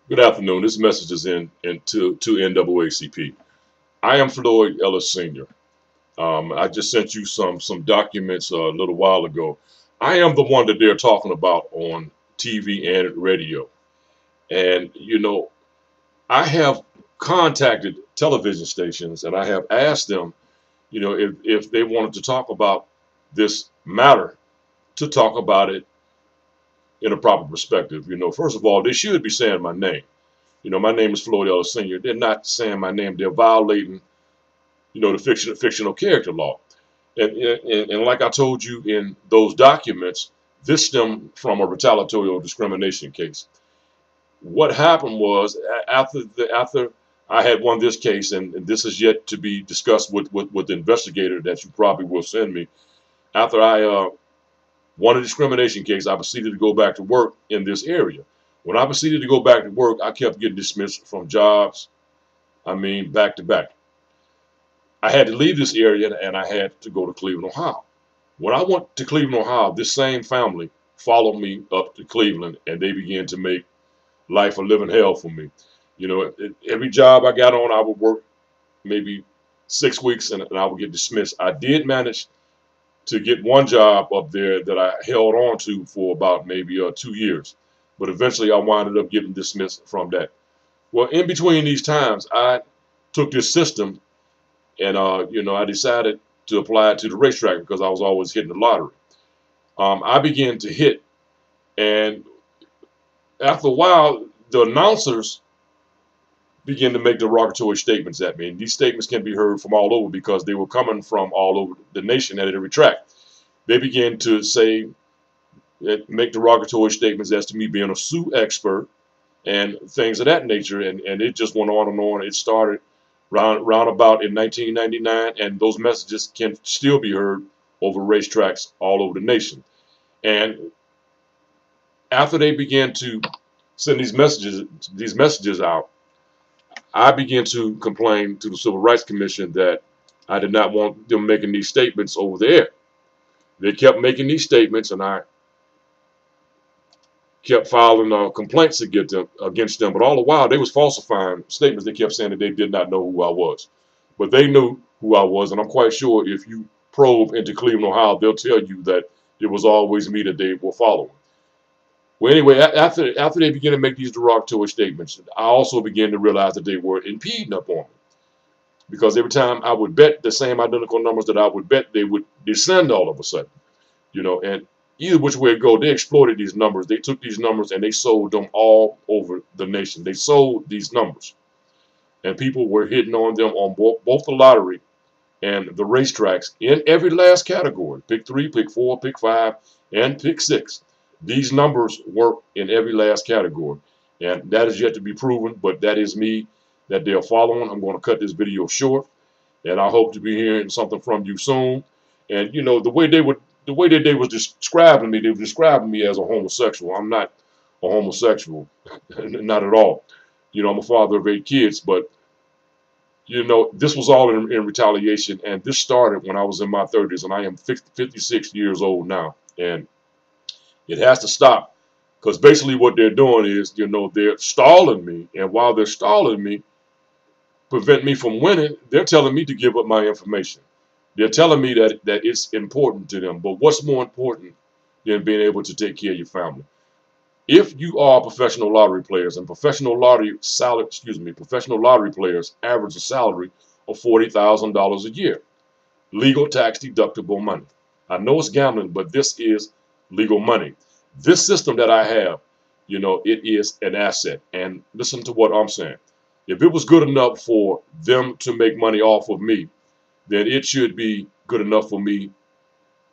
Good afternoon. This message is to NAACP. I am Floyd Ellis Sr. I just sent you some documents a little while ago. I am the one that they're talking about on TV and radio. And, I have contacted television stations and I have asked them, if they wanted to talk about this matter, to talk about it in a proper perspective. First of all, they should be saying my name. My name is Floyd Ellis Sr. They're not saying my name. They're violating, the fictional character law. And like I told you in those documents, this stemmed from a retaliatory or discrimination case. What happened was after I had won this case, and this is yet to be discussed with the investigator that you probably will send me. After I won a discrimination case, I proceeded to go back to work in this area. When I proceeded to go back to work, I kept getting dismissed from jobs. I mean, back to back. I had to leave this area and I had to go to Cleveland, Ohio. When I went to Cleveland, Ohio, this same family followed me up to Cleveland and they began to make life a living hell for me. Every job I got on, I would work maybe 6 weeks and I would get dismissed. I did manage to get one job up there that I held on to for about maybe 2 years. But eventually I wound up getting dismissed from that. Well, in between these times, I took this system and, I decided to apply it to the racetrack because I was always hitting the lottery. I began to hit, and after a while, the announcers began to make derogatory statements at me. And these statements can be heard from all over because they were coming from all over the nation at every track. They began to say, make derogatory statements as to me being a Sioux expert and things of that nature. And it just went on and on. It started round about in 1999, and those messages can still be heard over racetracks all over the nation. And after they began to send these messages out, I began to complain to the Civil Rights Commission that I did not want them making these statements over the air. They kept making these statements, and I kept filing complaints against them. But all the while, they was falsifying statements. They kept saying that they did not know who I was. But they knew who I was, and I'm quite sure if you probe into Cleveland, Ohio, they'll tell you that it was always me that they were following. Well, anyway, after they began to make these derogatory statements, I also began to realize that they were impeding upon me. Because every time I would bet the same identical numbers that I would bet, they would descend all of a sudden. And either which way it go, they exploited these numbers. They took these numbers and they sold them all over the nation. They sold these numbers. And people were hitting on them on both the lottery and the racetracks in every last category. Pick 3, pick 4, pick 5, and pick 6. These numbers work in every last category. And that is yet to be proven, but that is me that they're following. I'm going to cut this video short, and I hope to be hearing something from you soon. And the way that they was describing me, they were describing me as a homosexual. I'm not a homosexual, not at all. I'm a father of 8 kids, but this was all in retaliation, and this started when I was in my 30s, and I am 56 years old now, and it has to stop, because basically what they're doing is, they're stalling me, and while they're stalling me, prevent me from winning, they're telling me to give up my information. They're telling me that it's important to them, but what's more important than being able to take care of your family? If you are professional lottery players, and professional lottery players average a salary of $40,000 a year, legal tax deductible money. I know it's gambling, but this is legal money. This system that I have, it is an asset. And listen to what I'm saying. If it was good enough for them to make money off of me, then it should be good enough for me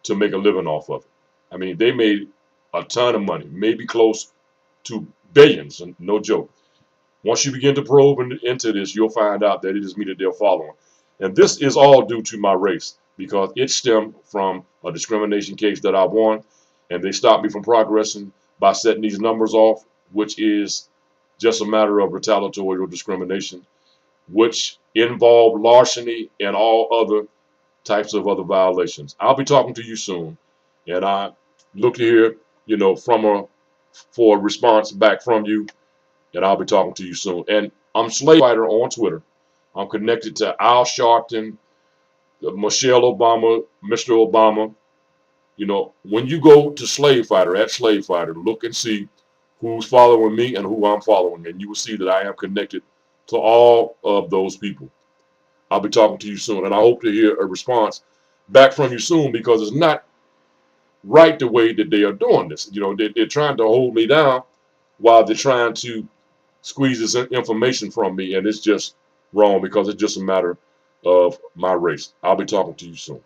to make a living off of it. I mean, they made a ton of money, maybe close to billions, and no joke. Once you begin to probe into this, you'll find out that it is me that they're following. And this is all due to my race, because it stemmed from a discrimination case that I won, and they stopped me from progressing by setting these numbers off, which is just a matter of retaliatory or discrimination, which involve larceny and all other types of other violations. I'll be talking to you soon, and I look to hear, for a response back from you. and I'll be talking to you soon. And I'm Slave Fighter on Twitter. I'm connected to Al Sharpton, Michelle Obama, Mr. Obama. You know, when you go to Slave Fighter, at Slave Fighter, look and see who's following me and who I'm following, and you will see that I am connected to all of those people. I'll be talking to you soon, and I hope to hear a response back from you soon, because it's not right the way that they are doing this. You know, they're trying to hold me down while they're trying to squeeze this information from me, and it's just wrong because it's just a matter of my race. I'll be talking to you soon.